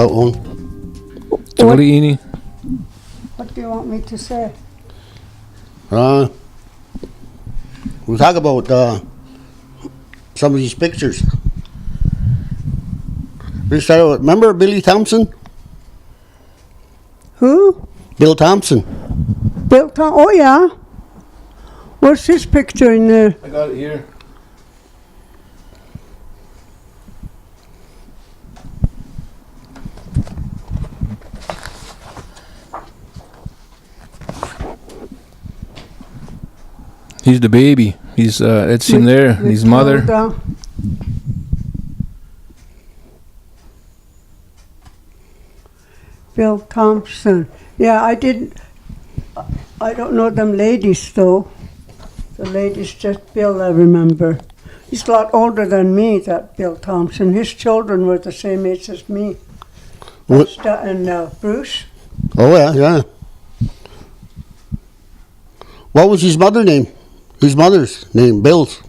How old? What do you want me to say? We'll talk about some of these pictures. We started with, remember Billy Thompson? Who? Bill Thompson. Bill Thompson. Oh, yeah. What's his picture in there? I got it here. He's the baby. He's it's him there. His mother. Bill Thompson. Yeah, I don't know them ladies though. The ladies, just Bill, I remember. He's a lot older than me, that Bill Thompson. His children were the same age as me. And Bruce. Oh, yeah. What was his mother's name? His mother's name, Bill's.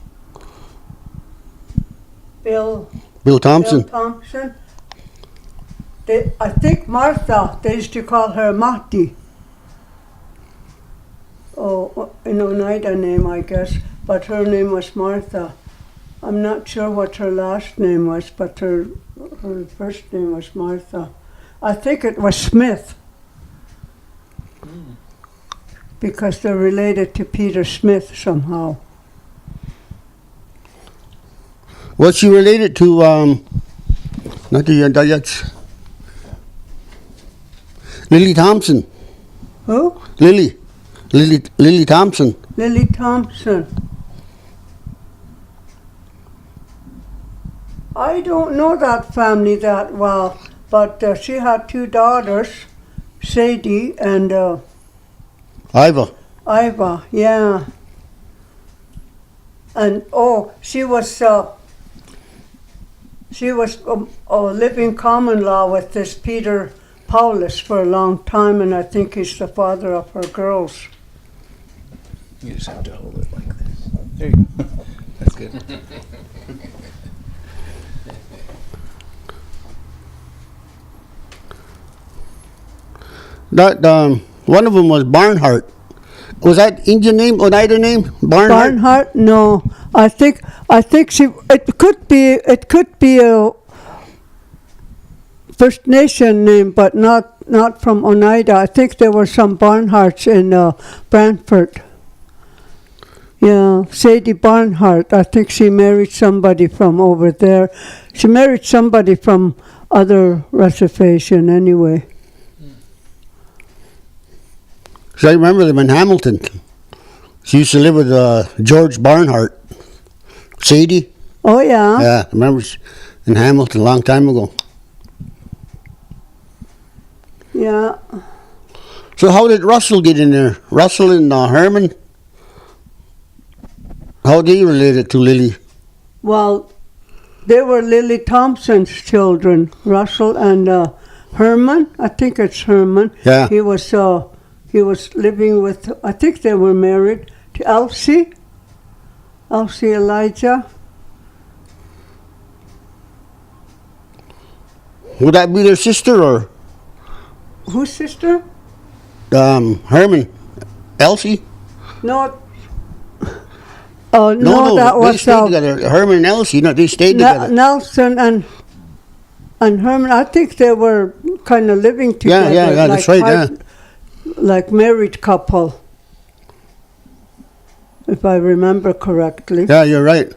Bill Thompson. Bill Thompson. I think Martha, they used to call her Mati. Oh, an Oneida name, I guess, but her name was Martha. I'm not sure what her last name was, but her first name was Martha. I think it was Smith, because they're related to Peter Smith somehow. Was she related to, not the Lily Thompson? Who? Lily Thompson. Lily Thompson. I don't know that family that well, but she had two daughters, Sadie and Iva, yeah. And she was living common law with this Peter Paulus for a long time, and I think he's the father of her girls. You just have to hold it like this. There you go. That's good. that one of them was Barnhart. Was that Indian name, Oneida name? Barnhart? No, I think she. It could be a First Nation name, but not from Oneida. I think there were some Barnharts in Brantford. Yeah, Sadie Barnhart. I think she married somebody from over there. She married somebody from other reservation anyway. So I remember them in Hamilton. She used to live with George Barnhart. Sadie? Oh, yeah? Yeah, I remember in Hamilton a long time ago. Yeah. So how did Russell get in there? Russell and Herman? How they related to Lily? Well, they were Lily Thompson's children, Russell and Herman. I think it's Herman. Yeah. He was living with, I think they were married to Elsie Elijah. Would that be their sister or? Whose sister? Herman. Elsie? No. Oh, no, that was... They stayed together. Herman and Elsie, they stayed together. Nelson and Herman, I think they were kind of living together. Yeah, that's right, yeah. Like married couple, if I remember correctly. Yeah, you're right.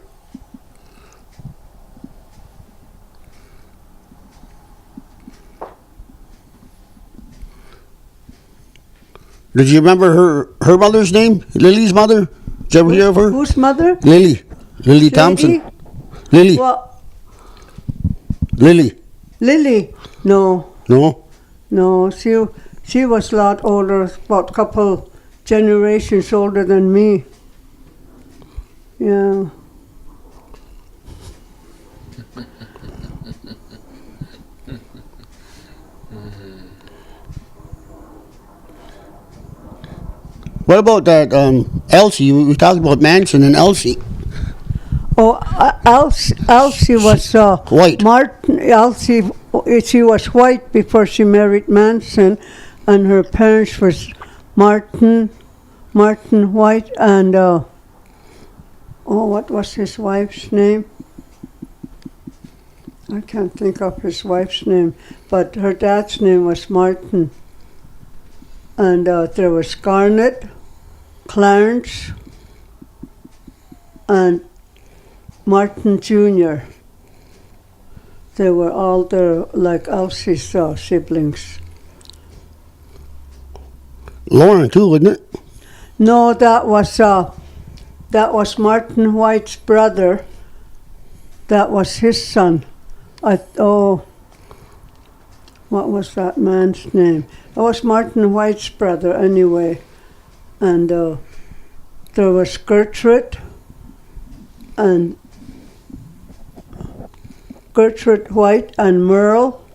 Did you remember her mother's name? Lily's mother? Did you ever hear of her? Whose mother? Lily Thompson. Lily. What? Lily. No. No? She was a lot older, about a couple generations older than me. Yeah. What about that Elsie? We talked about Manson and Elsie. Oh, Elsie was White. Elsie she was white before she married Manson, and her parents was Martin White, and what was his wife's name? I can't think of his wife's name, but her dad's name was Martin. And there was Garnet, Clarence, and Martin Jr. They were all their, like Elsie's siblings. Lauren too, wasn't it? No, that was Martin White's brother. That was his son. What was that man's name? It was Martin White's brother anyway. And there was Gertrude White and Merle,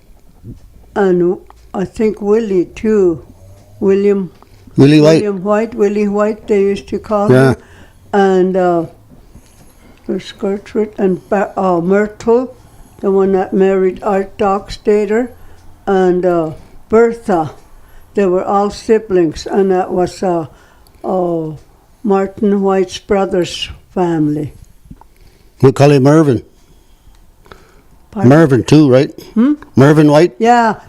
and I think Willie too. Willie White, they used to call him. And there's Gertrude and Myrtle, the one that married Art Dockstader, and Bertha. They were all siblings, and that was Martin White's brother's family. We call him Mervyn. Pardon? Mervyn too, right? Mervyn White. Yeah,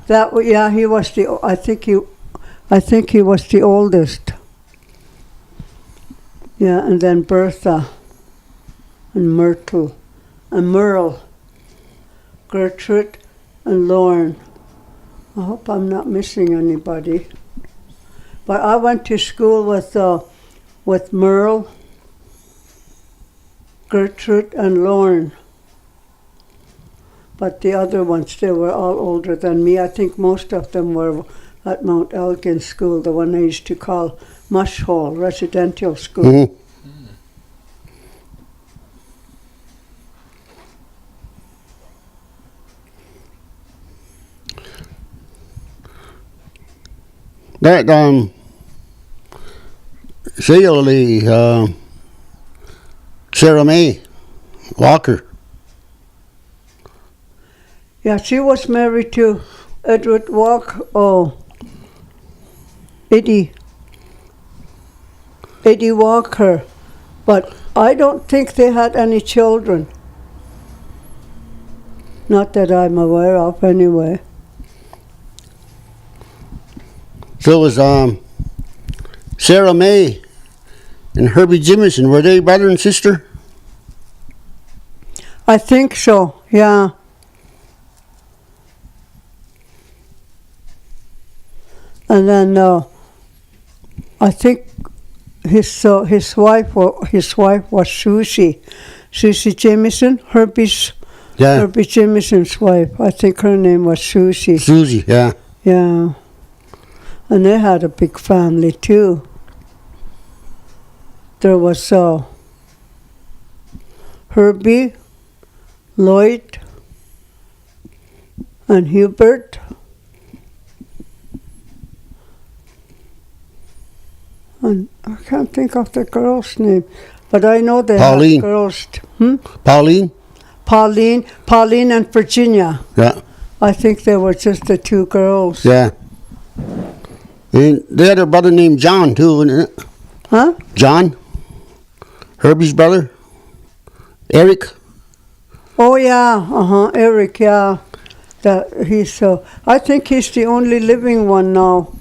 he was the. I think he was the oldest. Yeah, and then Bertha, and Myrtle, and Merle, Gertrude, and Lauren. I hope I'm not missing anybody. But I went to school with Merle, Gertrude, and Lauren. But the other ones, they were all older than me. I think most of them were at Mount Elgin School, the one I used to call Mush Hole Residential School. Mm-hmm. That Sarah May Walker. Yeah, she was married to Edward Eddie Walker, but I don't think they had any children. Not that I'm aware of, anyway. So it was Sarah May and Herbie Jimison. Were they brother and sister? I think so, yeah. And then I think his wife was Susie Jamison, Herbie Jamison's wife. I think her name was Susie. Susie, yeah. Yeah. And they had a big family too. There was Herbie, Lloyd, and Hubert. And I can't think of the girl's name, but I know they Pauline. had girls. Pauline and Virginia. Yeah. I think they were just the two girls. Yeah. And they had a brother named John too, wasn't it? Huh? John, Herbie's brother, Eric. Oh yeah, Eric. Yeah, I think he's the only living one now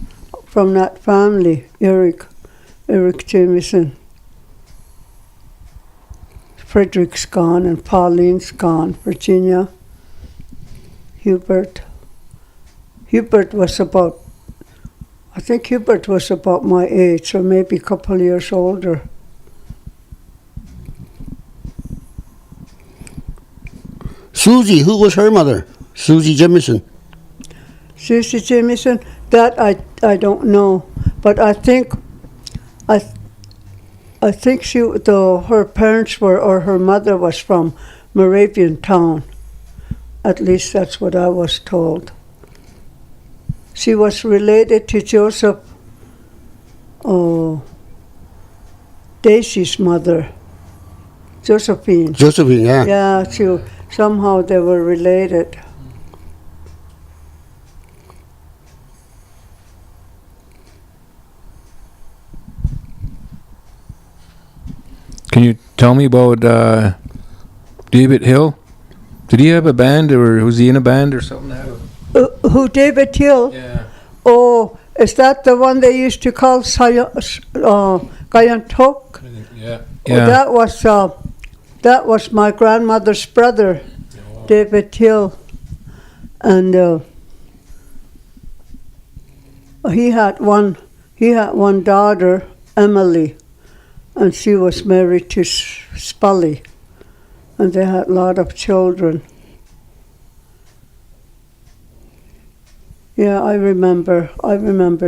from that family. Eric Jamison. Frederick's gone and Pauline's gone. Virginia. Hubert was about. I think Hubert was about my age, or maybe a couple of years older. Susie, who was her mother? Susie Jimison. Susie Jamison, that I don't know, but I think her parents were, or her mother was from Moravian Town. At least that's what I was told. She was related to Daisy's mother, Josephine. Josephine, yeah. Yeah, somehow they were related. Can you tell me about David Hill? Did he have a band, or was he in a band or something? Who, David Hill? Yeah. Oh, is that the one they used to call Gayantok? Yeah. Oh, that was my grandmother's brother, David Hill, and he had one daughter, Emily, and she was married to Spully, and they had a lot of children. Yeah, I remember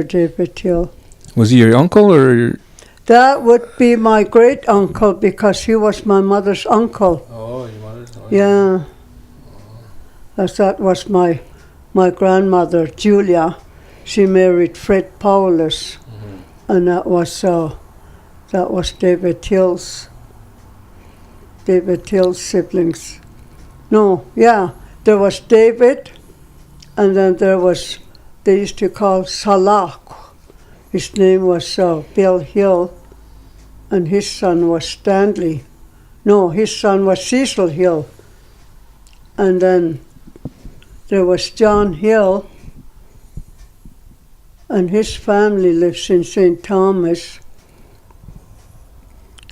David Hill. Was he your uncle, or? That would be my great uncle because he was my mother's uncle. Oh, your mother's. Yeah. As that was my grandmother, Julia. She married Fred Paulus, and that was David Hill's siblings. No, yeah, there was David, and then they used to call Salak. His name was Bill Hill, and his son was Stanley. No, his son was Cecil Hill. And then there was John Hill, and his family lives in St. Thomas.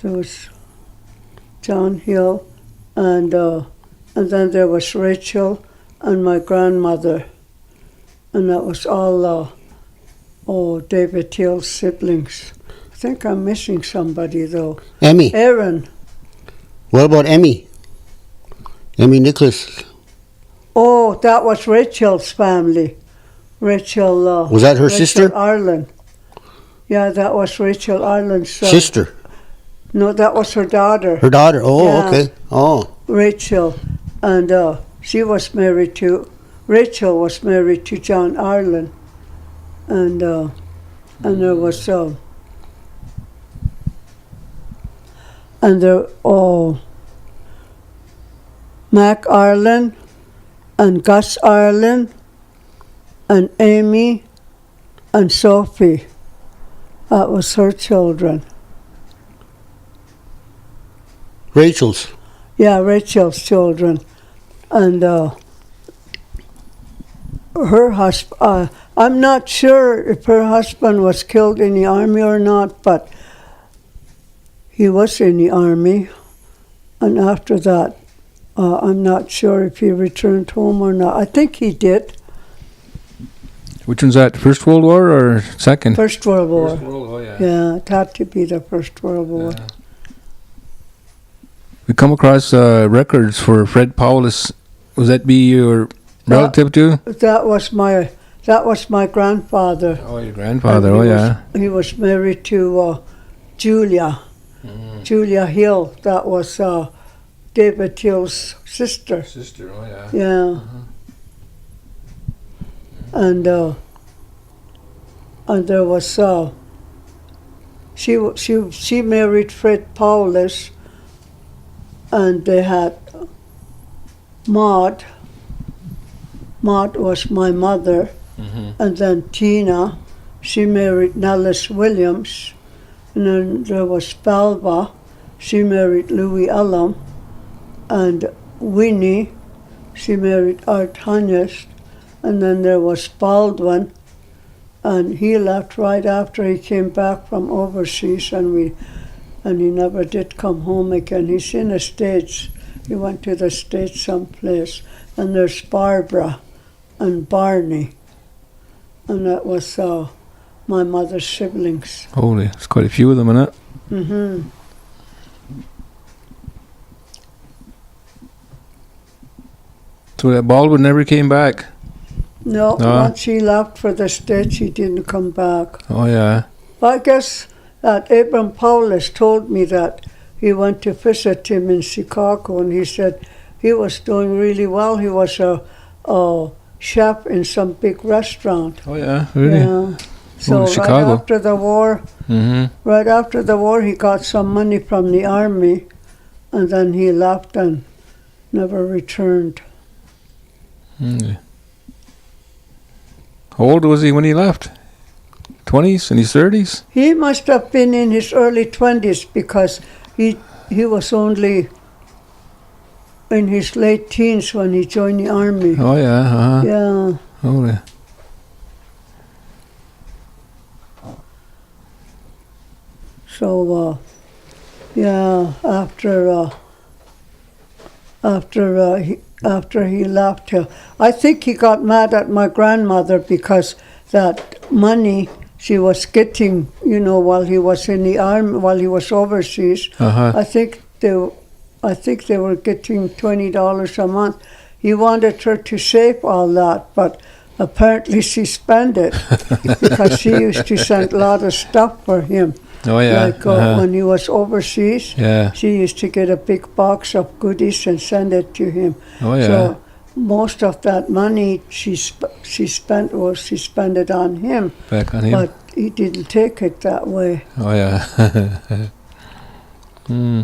There was John Hill, and then there was Rachel and my grandmother, and that was all David Hill's siblings. I think I'm missing somebody though. Emmy. Aaron. What about Emmy? Emmy Nicholas. Oh, that was Rachel's family. Rachel. Was that her Rachel sister? Ireland. Yeah, that was Rachel Ireland's Sister. No, that was her daughter. Her daughter. Oh, Yeah. okay. Oh. Rachel, and Rachel was married to John Ireland, and there was Mac Ireland, and Gus Ireland, and Amy, and Sophie. That was her children. Rachel's. Yeah, Rachel's children, and her husband. I'm not sure if her husband was killed in the army or not, but he was in the army, and after that, I'm not sure if he returned home or not. I think he did. Which one's that? First World War or Second? First World War. First World War, yeah. Yeah, it had to be the First World War. Yeah. We come across records for Fred Paulus. Was that be your relative too? That was my grandfather. Oh, your grandfather. He was married to Julia. Julia Hill. That was David Hill's sister. Sister. Oh, yeah. Yeah. And there was she married Fred Paulus, and they had Maud. Maud was my mother, and then Tina, she married Nellis Williams, and then there was Balva, she married Louis Elam, and Winnie, she married Art Hanyest, and then there was Baldwin, and he left right after he came back from overseas, and he never did come home again. He's in the States. He went to the States someplace. And there's Barbara and Barney, and that was my mother's siblings. Holy, there's quite a few of them in it. Mm-hmm. So that Baldwin never came back. No, once he left for the States, he didn't come back. Oh, yeah. I guess that Abram Paulus told me that he went to visit him in Chicago, and he said he was doing really well. He was a chef in some big restaurant. Oh, yeah, really? Yeah. So Chicago. Right after the war, he got some money from the army, and then he left and never returned. How old was he when he left? 20s, in his 30s? He must have been in his early 20s because he he was only in his late teens when he joined the army. Oh yeah. Yeah. Oh yeah. So yeah, after he left, I think he got mad at my grandmother because that money she was getting, while he was in the army, while he was overseas. I think they were getting $20 a month. He wanted her to save all that, but apparently she spent it because she used to send a lot of stuff for him. Oh yeah. Like when he was overseas, Yeah. she used to get a big box of goodies and send it to him. Oh yeah. So most of that money she spent it on him, Back on him. but he didn't take it that way. Oh yeah. Hmm.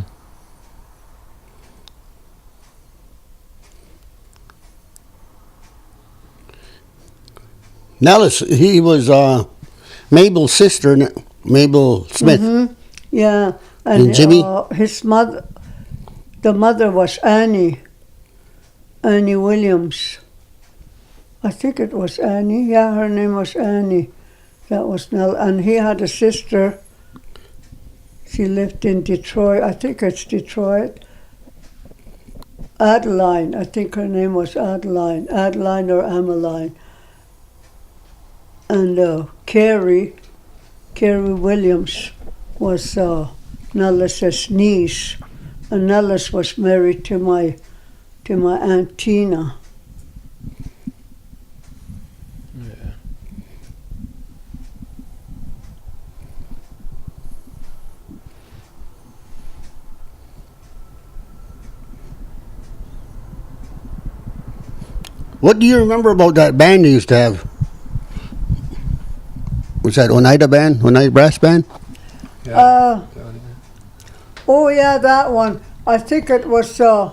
Nellis, he was Mabel's sister, Mabel Smith. Mm-hmm. Yeah, And Jimmy? His mother, the mother was Annie Williams. I think it was Annie. Yeah, her name was Annie. That was Nell, and he had a sister. She lived in Detroit. I think it's Detroit. Adeline. I think her name was Adeline or Ameline. And Carrie Williams was Nellis's niece, and Nellis was married to my Aunt Tina. Yeah. What do you remember about that band you used to have? Was that Oneida Band? Oneida Brass Band? Oh yeah, that one. I think it was. I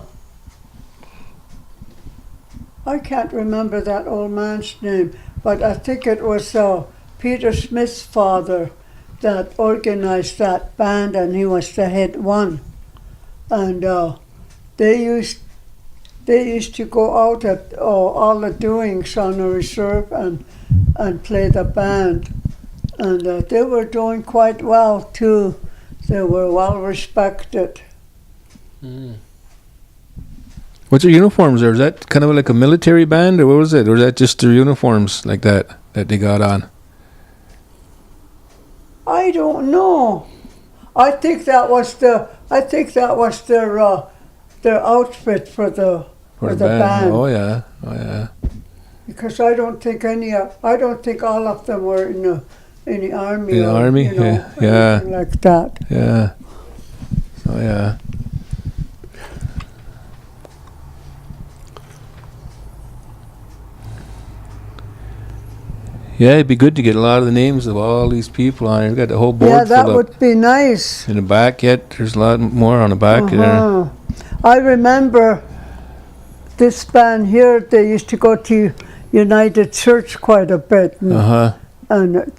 can't remember that old man's name, but I think it was Peter Smith's father that organized that band, and he was the head one. And they used to go out at all the doings on the reserve and play the band, and they were doing quite well too. They were well respected. Mm. What's their uniforms there? Is that kind of like a military band, or what was it? Or is that just their uniforms like that they got on? I don't know. I think that was their outfit for the band. Oh yeah. Because I don't think all of them were in the army. In the army? Yeah. Anything like that. Yeah. Oh yeah. Yeah, it'd be good to get a lot of the names of all these people on here. We've got the whole board Yeah, that full up. would be nice. In the back yet, there's a lot more on the back there. I remember this band here, they used to go to United Church quite a bit. And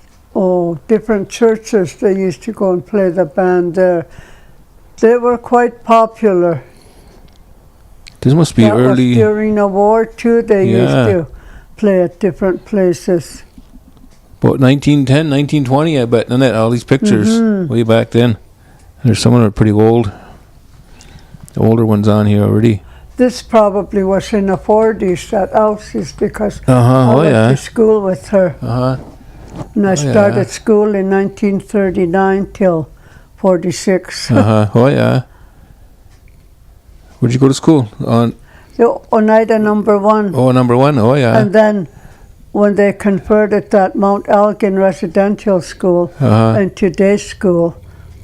different churches, they used to go and play the band there. They were quite popular. This must be That early. was during the war too, they used to play at different places. About 1910, 1920, I bet. And that all these pictures way back then. There's some of them are pretty old. The older ones on here already. This probably was in the 40s, that Elsie's, because Uh-huh, I oh went yeah. to school with her. Uh-huh. And I Oh, started yeah. school in 1939 till 46. Uh-huh, oh yeah. Where'd you go to school? On The Oneida number 1. number 1, oh yeah. And then when they converted that Mount Elgin Residential School Uh-huh. into day school,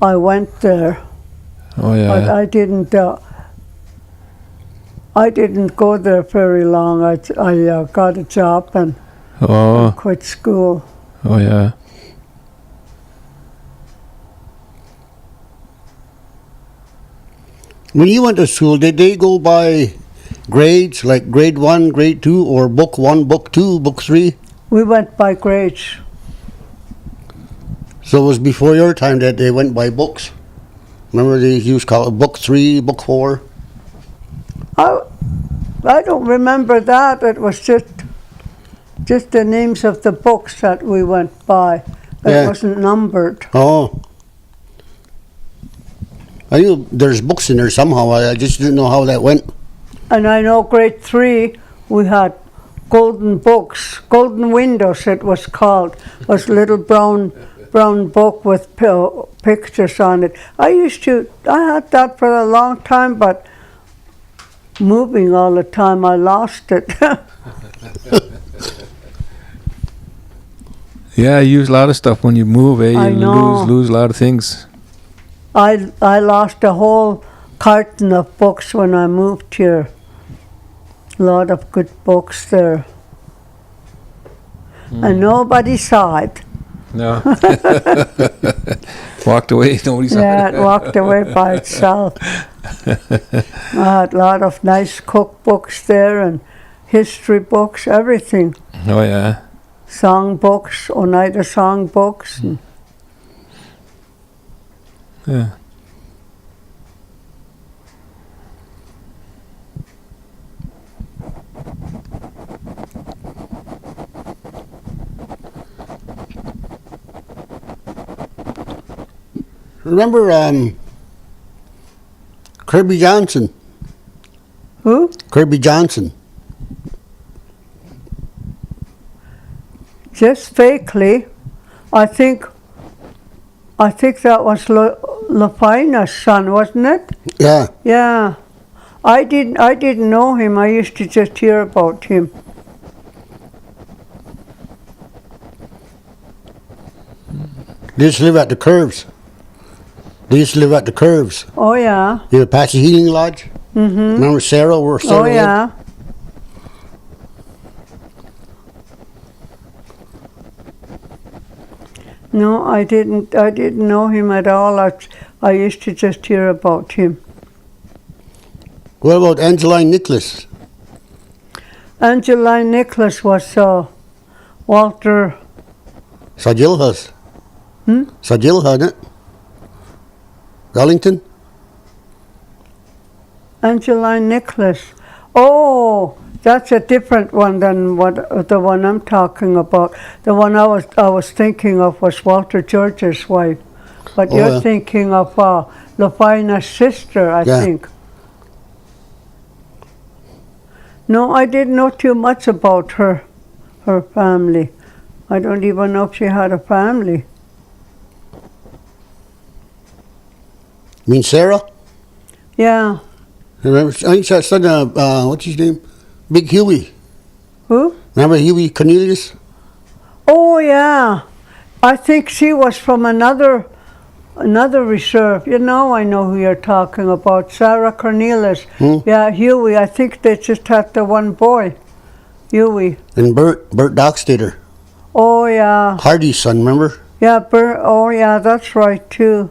I went there. Oh yeah. But I didn't go there very long. I got a job and Oh, quit school. oh yeah. When you went to school, did they go by grades, like grade 1, grade 2, or book 1, book 2, book 3? We went by grades. So it was before your time that they went by books? Remember they used to call it book 3, book 4? I don't remember that. It was just the names of the books that we went by. It wasn't numbered. Oh. I knew there's books in there somehow. I just didn't know how that went. And I know grade 3 we had golden books, golden windows it was called. It was a little brown book with pictures on it. I had that for a long time, but moving all the time, I lost it. Yeah, you use a lot of stuff when you move, eh? I You know. lose a lot of things. I lost a whole carton of books when I moved here. A lot of good books there. And nobody saw it. No. Walked away, nobody saw Yeah, it. it walked away by itself. I had a lot of nice cookbooks there and history books, everything. Oh, yeah. Song books, Oneida song books. And Yeah. Remember Kirby Johnson? who? Kirby Johnson. Just vaguely. I think that was Lafina's son, wasn't it? Yeah. Yeah. I didn't know him. I used to just hear about him. They used to live at the Curves. Oh yeah. You know, Apache Healing Lodge? Mm-hmm. Remember Sarah? Where Sarah Oh lived? yeah. No, I didn't know him at all. I used to just hear about him. What about Angeline Nicholas? Angeline Nicholas was Walter. Sajilha's. Hmm? Sajilha, isn't it? Wellington? Angeline Nicholas. Oh, that's a different one than the one I'm talking about. The one I was thinking of was Walter George's wife, but Oh, you're yeah. thinking of Lafina's sister, I Yeah. think. No, I didn't know too much about her family. I don't even know if she had a family. You mean Sarah? Yeah. Remember? I think she son of, what's his name? Big Huey. Who? Remember Huey Cornelius? Oh yeah, I think she was from another reserve. You know, I know who you're talking about. Sarah Cornelius. Hmm? Yeah, Huey. I think they just had the one boy, Huey. And Bert Dockstader. Oh yeah, Hardy's son, remember? yeah. Oh yeah, that's right too.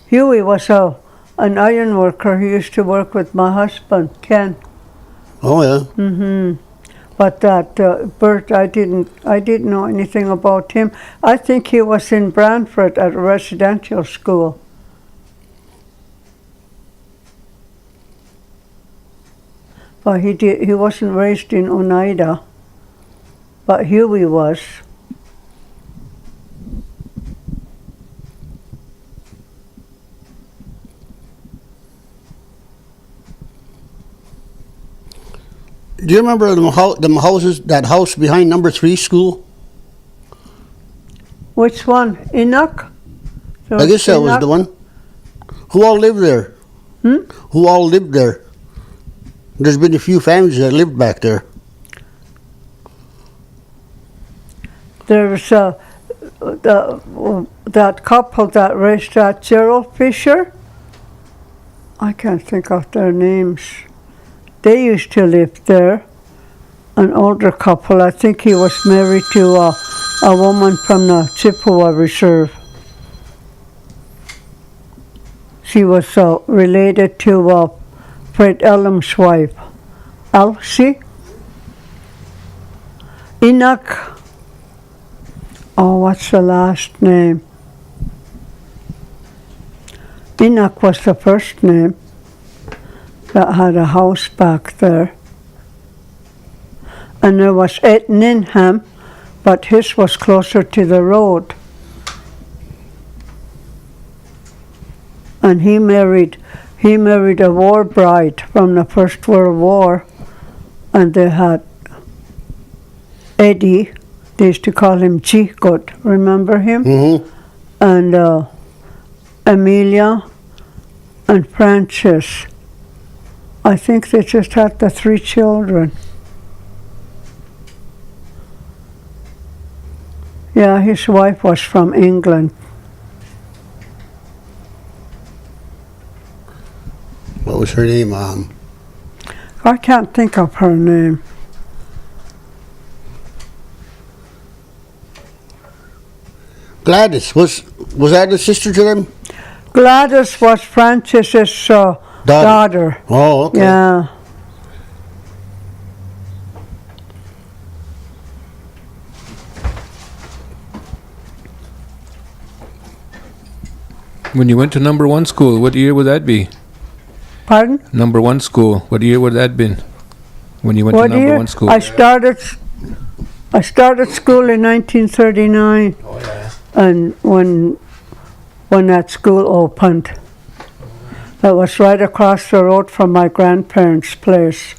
Huey was an iron worker. He used to work with my husband, Ken. Oh, yeah. Mm-hmm. But that Bert, I didn't know anything about him. I think he was in Brantford at a residential school. But he wasn't raised in Oneida. But Huey was. Do you remember them houses, that house behind number 3 school? Which one? Enoch? I guess that was Enoch? the one. Who all lived there? Hmm? Who all lived there? There's been a few families that lived back there. There's that couple that raised that Gerald Fisher. I can't think of their names. They used to live there. An older couple. I think he was married to a woman from the Chippewa Reserve. She was related to Fred Elam's wife, Elsie. Enoch. Oh, what's the last name? Enoch was the first name that had a house back there. And there was Ed Ninham, but his was closer to the road. And he married a war bride from the First World War, and they had Eddie, they used to call him G-Good, remember him? Mm-hmm. And Amelia and Francis. I think they just had the 3 children. Yeah, his wife was from England. What was her name? I can't think of her name. Gladys. Was that a sister to them? Gladys was Francis's daughter. Oh, okay. Yeah. When you went to number 1 school, what year would that be? Pardon? Number 1 school, what year would that have been? When you went What to number year? 1 school? I started school in 1939. Oh, yeah. And when that school opened, that was right across the road from my grandparents' place.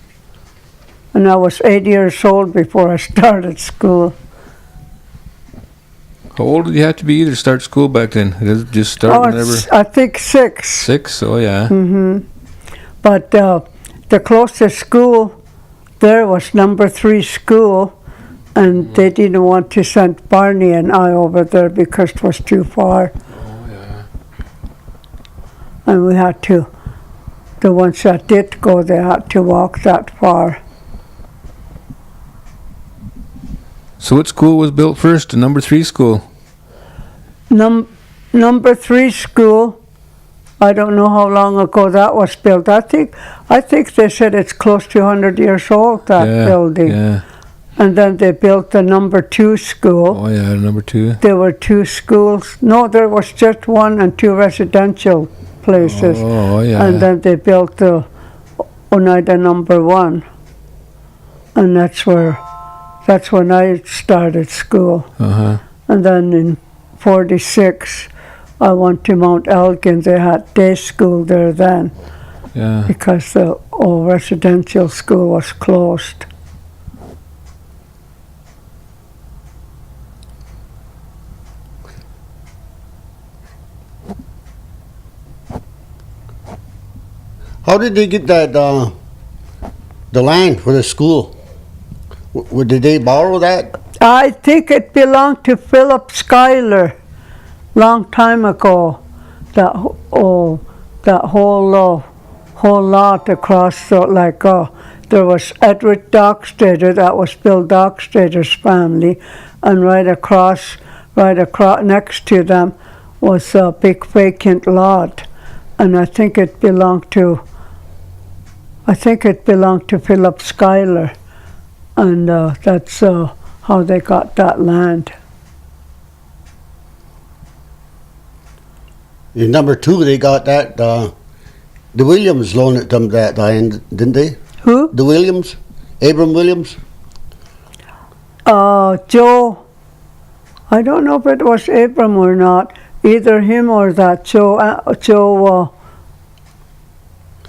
And I was 8 years old before I started school. How old did you have to be to start school back then? Did it just start whenever? I think 6. 6? Oh, yeah. But the closest school there was number 3 school, and they didn't want to send Barney and I over there because it was too far. Oh, yeah. And we had to, the ones that did go, they had to walk that far. So what school was built first? The number 3 school? Number 3 school, I don't know how long ago that was built. I think they said it's close to 100 years old, that building. Yeah. And then they built the number 2 school. Oh, yeah, number 2. There were 2 schools. No, there was just 1 and 2 residential places. Oh, yeah. And then they built the Oneida number 1. And that's when I started school. Uh-huh. And then in 46, I went to Mount Elgin. They had day school there then Yeah. because the old residential school was closed. How did they get that the land for the school? Did they borrow that? I think it belonged to Philip Schuyler long time ago. That whole lot across there was Edward Dockstader, that was Bill Dockstader's family, and right across next to them was a big vacant lot, and I think it belonged to Philip Schuyler, and that's how they got that land. In number 2, they got that. The Williams loaned it them that land, didn't they? Who? The Williams, Abram Williams. Joe. I don't know if it was Abram or not. Either him or that Joe.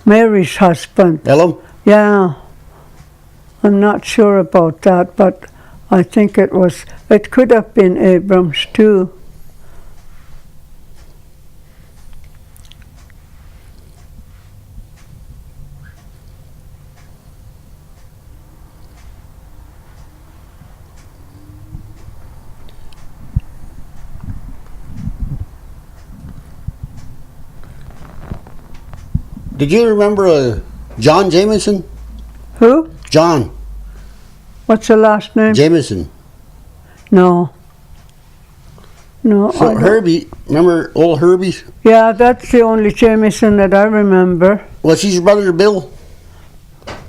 Mary's husband. Elam. Yeah. I'm not sure about that, but I think it could have been Abrams too. Did you remember John Jameson? Who? John What's the last name? Jameson. No. No. So I don't. Herbie, remember old Herbie? Yeah, that's the only Jameson that I remember. Was his brother Bill?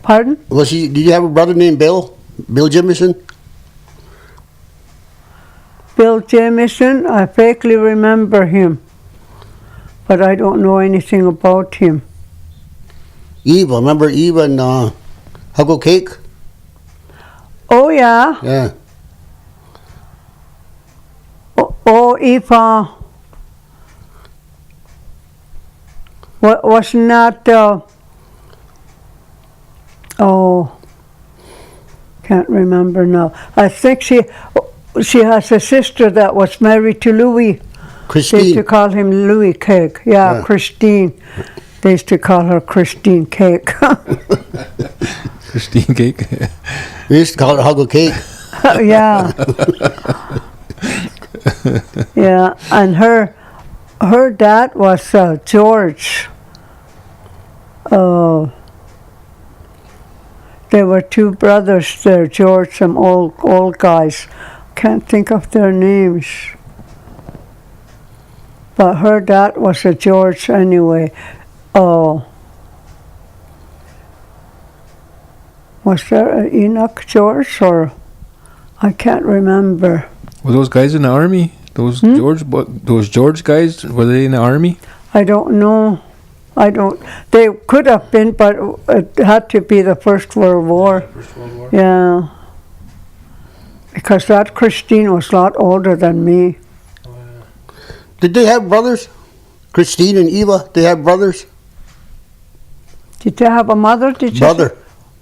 Pardon? Did you have a brother named Bill? Bill Jameson? Bill Jameson, I vaguely remember him. but I don't know anything about him. Eva, remember Eva and Huggo Cake? Oh, yeah. Yeah. Oh, Eva. Wasn't that, can't remember now. I think she has a sister that was married to Louis. They used Christine. to call him Louis Cake. Yeah, Yeah. Christine. They used to call her Christine Cake. Christine Cake. We used to call it Huggo Cake. Yeah. Yeah, and her dad was George. There were two brothers there, George, some old guys. Can't think of their names. But her dad was a George anyway. Was there an Enoch George, or I can't remember. Were those guys in the army? Those George guys, were they in the army? I don't know. They could have been, but it had to be the First World War. First World War. Yeah. Because that Christine was a lot older than me. Did they have brothers? Christine and Eva, they have brothers? Did they have a mother? Did you Brother. say?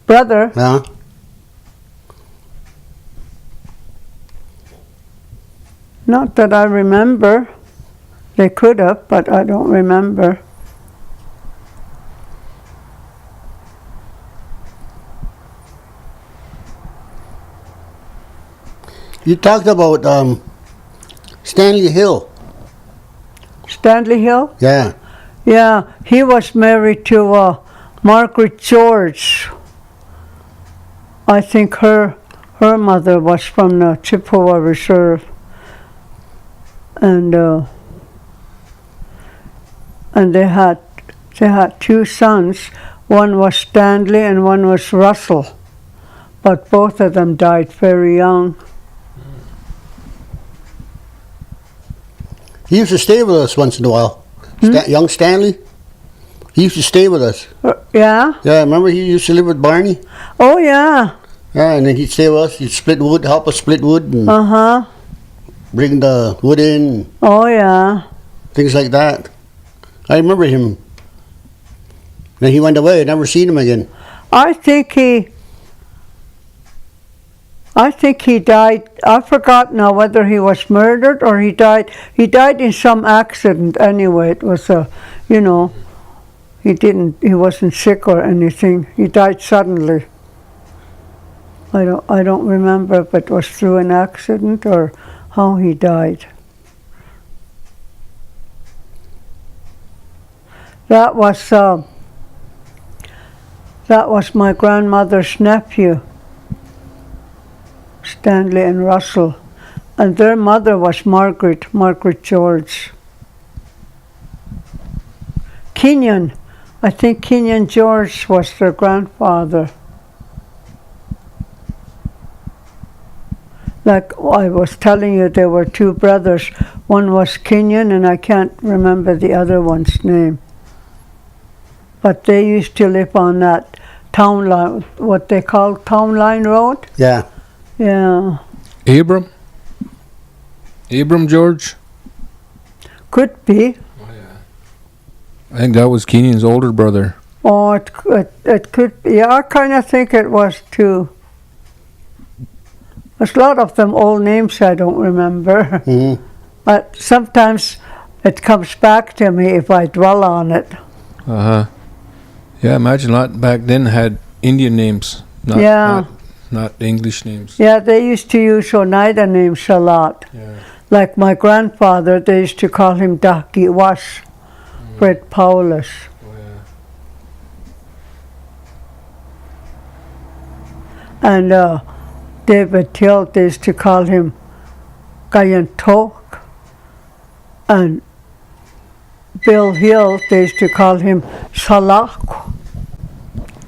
Brother? Yeah. Not that I remember. They could have, but I don't remember. You talked about Stanley Hill. Stanley Hill? Yeah. Yeah, he was married to Margaret George. I think her mother was from the Chippewa Reserve. And they had two sons. One was Stanley and one was Russell. But both of them died very young. He used to stay with us once in a while. Young Stanley. He used to stay with us. Yeah? Yeah, remember he used to live with Barney? Oh, yeah. Yeah, and then he'd stay with us. He'd split wood, help us split wood, and Uh-huh. bring the wood in, Oh, yeah. things like that. I remember him. Then he went away. I never seen him again. I think he died. I forgot now whether he was murdered or he died. He died in some accident anyway. It was he wasn't sick or anything. He died suddenly. I don't remember if it was through an accident or how he died. That was my grandmother's nephew, Stanley and Russell, and their mother was Margaret George. Kenyon, I think Kenyon George was their grandfather. Like I was telling you, there were two brothers. One was Kenyon, and I can't remember the other one's name. But they used to live on that town line, what they call Town Line Road. Yeah. Yeah. Abram George? Could be. I think that was Kenyon's older brother. Oh, it could be. Yeah, I kind of think it was too. There's a lot of them old names I don't remember. Mm-hmm. But sometimes it comes back to me if I dwell on it. Uh-huh. Yeah, imagine a lot back then had Indian names. Not English names. Yeah, they used to use Oneida names a lot. Yeah. Like my grandfather, they used to call him Daki Wash, Fred Paulus. Oh, yeah. And David Till, they used to call him Gayantok. And Bill Hill, they used to call him Salak.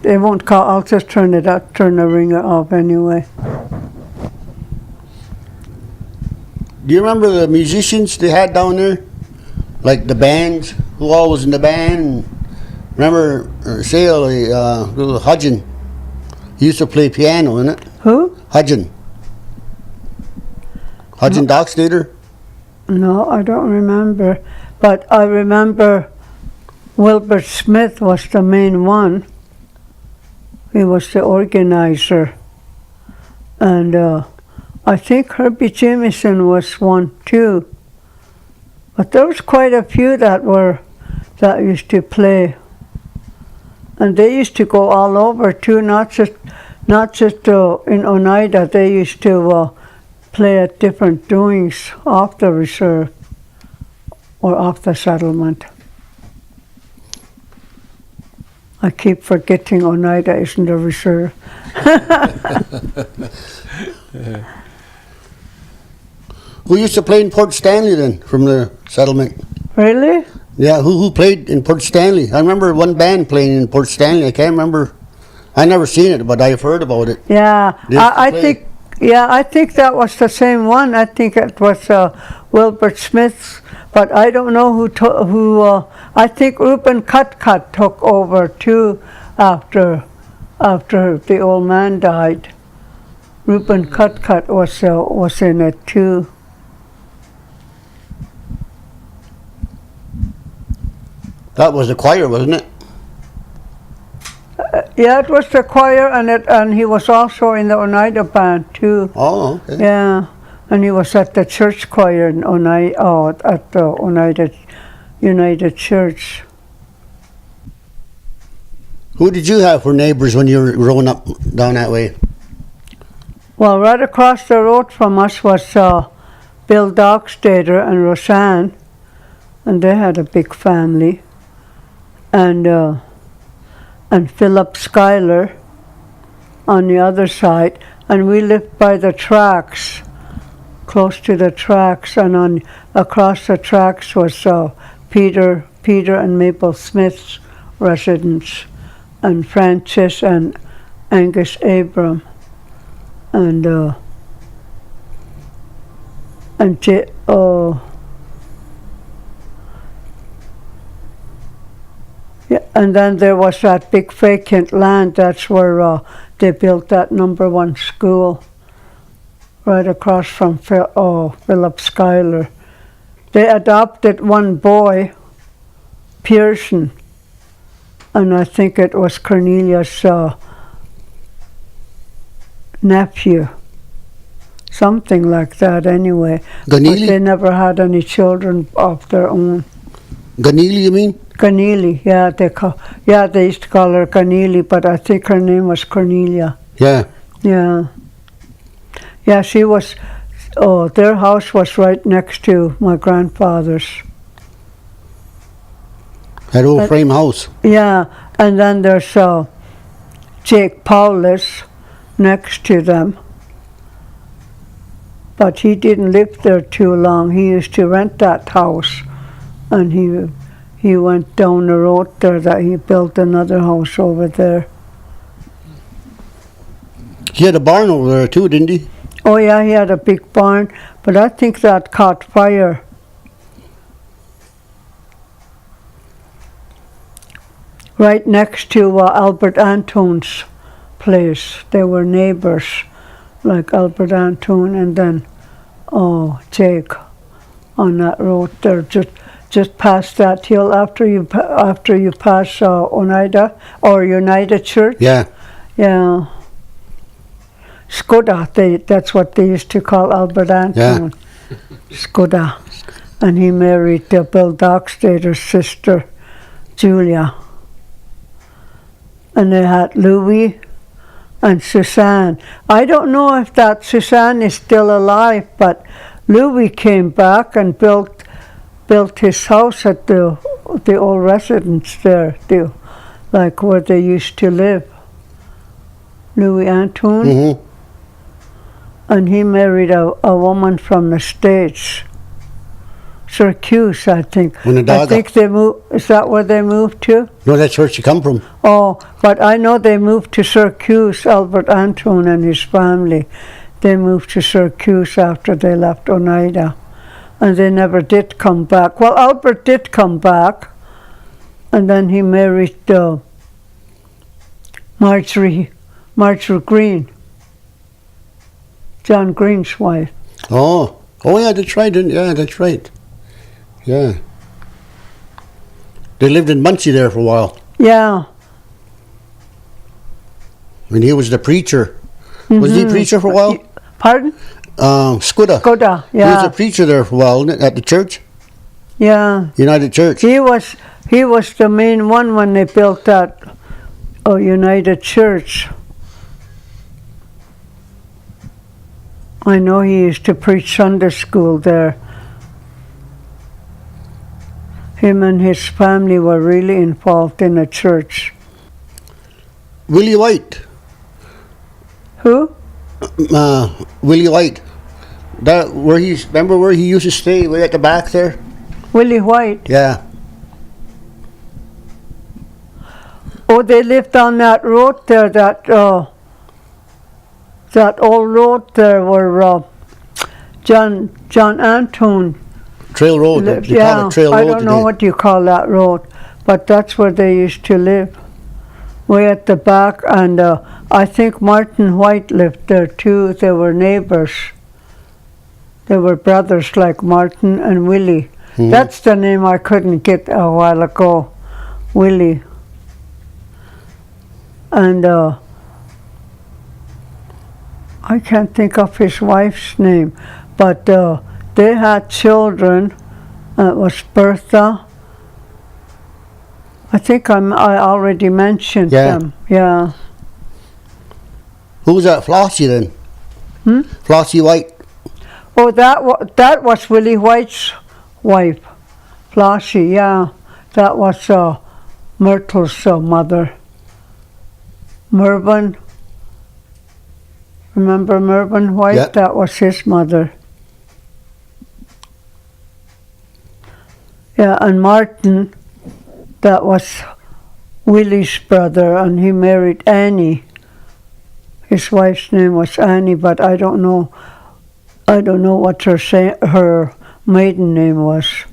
They won't call, I'll just turn the ringer off anyway. Do you remember the musicians they had down there? Like the bands? who all was in the band. Remember, Sale, Hudgen. He used to play piano, innit? Who? Hudgen. Hudgen Dockstader? No, I don't remember. But I remember Wilbert Smith was the main one. He was the organizer. And I think Herbie Jamieson was one too. But there was quite a few that used to play. And they used to go all over too, not just in Oneida. They used to play at different doings off the reserve or off the settlement. I keep forgetting Oneida isn't a reserve. Who used to play in Port Stanley then, from the settlement? Really? Yeah, who played in Port Stanley? I remember one band playing in Port Stanley. I can't remember. I never seen it, but I've heard about it. Yeah, I think that was the same one. I think it was Wilbert Smith's, but I don't know who. I think Reuben Cutcut took over too after the old man died. Reuben Cutcut was in it too. That was the choir, wasn't it? Yeah, it was the choir, and he was also in the Oneida Band too. Oh, okay. Yeah, and he was at the church choir in at the Oneida United Church. Who did you have for neighbors when you were growing up down that way? Well, right across the road from us was Bill Dockstader and Roseanne, and they had a big family. And Philip Schuyler on the other side, and we lived by the tracks, close to the tracks, and across the tracks was Peter and Mabel Smith's residence, and Francis and Angus Abram, and yeah, and then there was that big vacant land. That's where they built that #1 school, right across from Philip Schuyler. They adopted one boy, Pearson, and I think it was Cornelia's nephew, something like that anyway. But they never had any children of their own. Ganeely, you mean? Cornelia, yeah, they used to call her Cornelia, but I think her name was Cornelia. Yeah. Yeah. Yeah, she was, their house was right next to my grandfather's. That old frame house. Yeah, and then there's Jake Paulus next to them. But he didn't live there too long. He used to rent that house, and he went down the road there that he built another house over there. He had a barn over there too, didn't he? Oh yeah, he had a big barn, but I think that caught fire. Right next to Albert Antone's place. They were neighbors, like Albert Antone and then Jake on that road there, just past that hill after you pass Oneida or United Church. Yeah. Yeah. Skoda, that's what they used to call Albert Antone. Yeah. Skoda. And he married Bill Dockstader's sister, Julia. And they had Louis and Suzanne. I don't know if that Suzanne is still alive, but Louis came back and built his house at the old residence there, like where they used to live. Louis Antone. Mm-hmm. And he married a woman from the States. Syracuse, I think. I think they moved. Is that where they moved to? No, that's where she come from. Oh, but I know they moved to Syracuse. Albert Antone and his family, they moved to Syracuse after they left Oneida, and they never did come back. Well, Albert did come back, And then he married Marjorie Green, John Green's wife. Oh, yeah, that's right. Yeah, that's right. Yeah. They lived in Muncie there for a while. Yeah. When he was the preacher. Was he preacher for a while? Pardon? Scudda. Skoda, He was yeah. a preacher there for a while, wasn't it, at the church? Yeah. United Church. He was the main one when they built that United Church. I know he used to preach Sunday school there. Him and his family were really involved in the church. Willie White. Who? Willie White. Remember where he used to stay, way at the back there? Willie White. Yeah. Oh, they lived on that road there, that old road there where John Antone Trail Road. lived. They call it Trail Road I don't know today. what you call that road, but that's where they used to live, way at the back. And I think Martin White lived there too. They were neighbors. They were brothers like Martin and Willie. Mhm. That's the name I couldn't get a while ago, Willie. And I can't think of his wife's name, but they had children. It was Bertha. I think I already mentioned Yeah. them. Yeah. Who was that? Flossie then? Hmm? Flossie White. Oh, that was Willie White's wife, Flossie. Yeah, that was Myrtle's mother. Mervyn. Remember Mervyn White? Yeah. That was his mother. Yeah, and Martin, that was Willie's brother, and he married Annie. His wife's name was Annie, but I don't know what her maiden name was.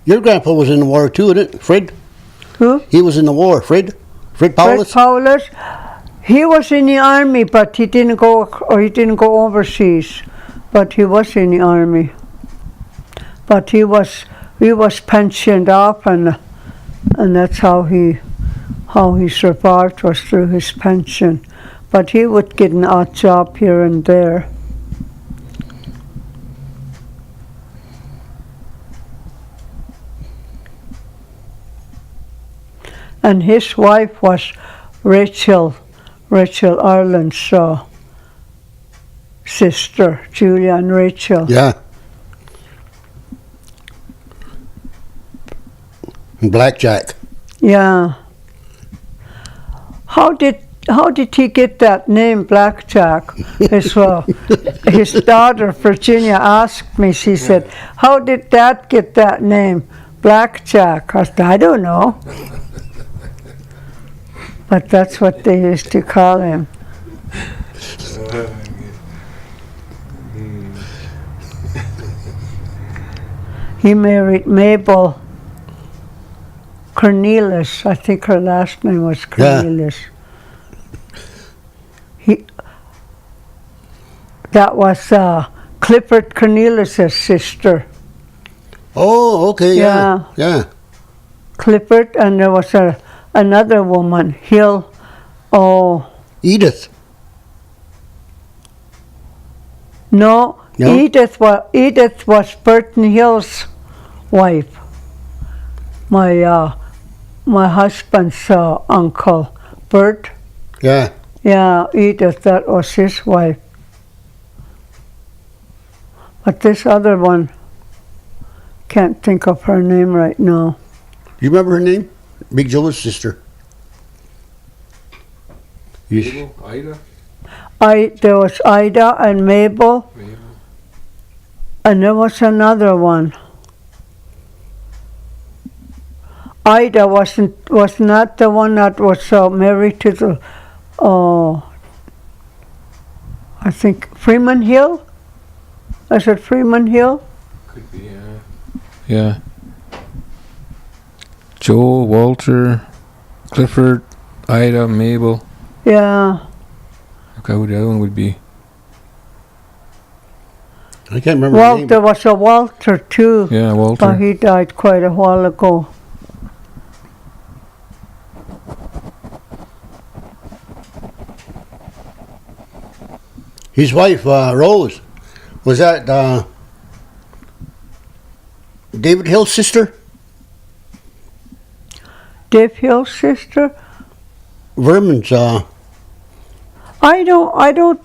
Your grandpa was in the war too, isn't it? Fred? Who? He was in the war. Fred Paulus? Fred Paulus. He was in the army, but he didn't go overseas. But he was in the army. But he was pensioned off, and that's how he survived, was through his pension. But he would get an odd job here and there. And his wife was Rachel Ireland's sister, Julia and Rachel. Yeah. And Blackjack. Yeah. How did he get that name, Blackjack? His daughter Virginia asked me. She said, "How did Dad get that name, Blackjack?" I said, "I don't know." But that's what they used to call him. He married Mabel Cornelius. I think her last name was Cornelius. That was Clifford Cornelius' sister. Oh, okay, yeah. Yeah. Clifford, and there was another woman, Edith. No, Edith was Burton Hill's wife. My husband's uncle, Bert. Yeah. Yeah, Edith, that was his wife. But this other one, can't think of her name right now. Do you remember her name? Big Joe's sister. Mabel, Ida? There was Ida and Mabel. And there was another one. Ida was not the one that was married to the, I think Freeman Hill? Is it Freeman Hill? Could be, yeah. Joe, Walter, Clifford, Ida, Mabel. Yeah. Okay, who the other one would be? I can't remember Well, the name. there was a Walter too, Yeah, but Walter. he died quite a while ago. His wife, Rose, was that David Hill's sister? Dave Hill's sister? Vermon's, I don't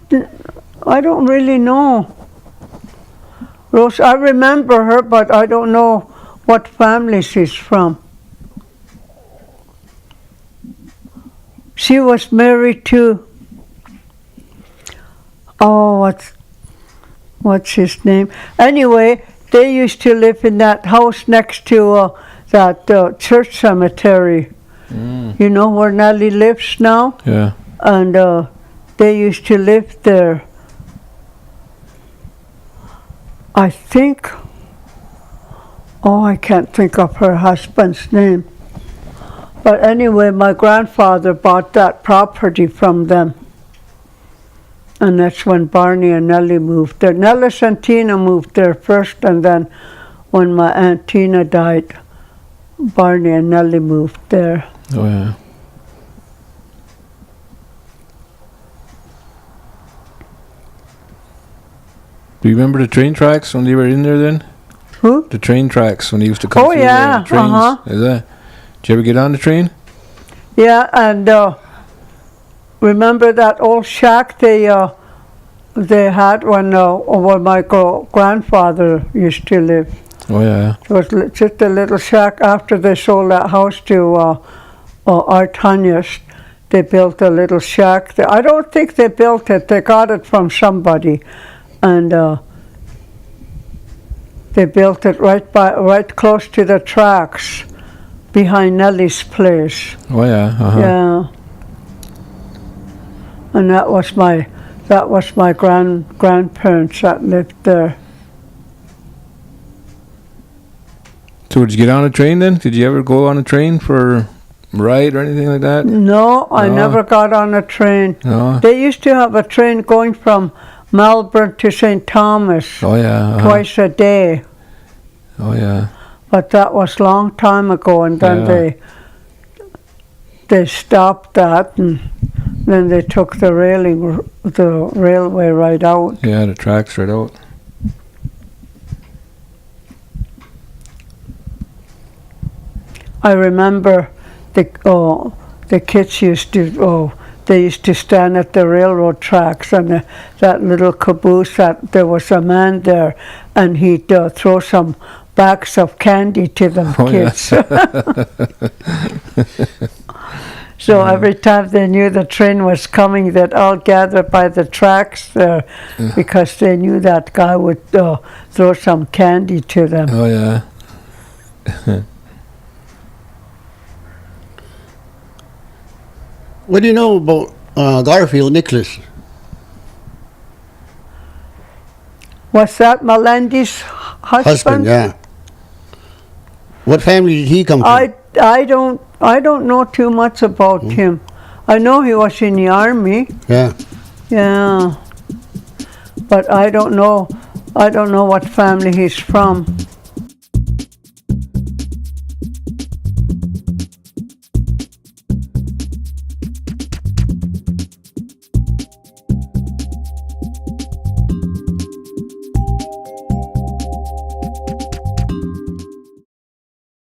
really know. Rose, I remember her, but I don't know what family she's from. She was married to, what's his name? Anyway, they used to live in that house next to that church cemetery. You know where Nellie lives now? Yeah. And they used to live there. I think, I can't think of her husband's name. But anyway, my grandfather bought that property from them. And that's when Barney and Nellie moved there. Nellis and Tina moved there first, and then when my Aunt Tina died, Barney and Nellie moved there. Oh, yeah. Do you remember the train tracks when they were in there then? Who? The train tracks when they used to come through Yeah, the trains. uh-huh. Is that? Did you ever get on the train? Yeah, and remember that old shack they had when my grandfather used to live. Oh, yeah. It was just a little shack after they sold that house to Art Hanyas. They built a little shack there. I don't think they built it. They got it from somebody. And they built it right close to the tracks behind Nellie's place. Oh, yeah. Uh-huh. Yeah. And that was my grandparents that lived there. So did you get on a train then? Did you ever go on a train for a ride or anything like that? No, I No. never got on a train. No. They used to have a train going from Melbourne to St. Thomas Oh, yeah. Uh-huh. twice a day. Oh, yeah. But that was a long time ago, and then Yeah. they stopped that, and then they took the railway right out. Yeah, the tracks right out. I remember the kids used to they used to stand at the railroad tracks, and that little caboose, that there was a man there, and he'd throw some bags of candy to them kids. So every time they knew the train was coming, they'd all gather by the tracks there, because they knew that guy would throw some candy to them. Oh, yeah. What do you know about Garfield Nicholas? Was that Melendi's husband? Husband, yeah. What family did he come from? I don't know too much about him. I know he was in the army. Yeah. Yeah. But I don't know what family he's from.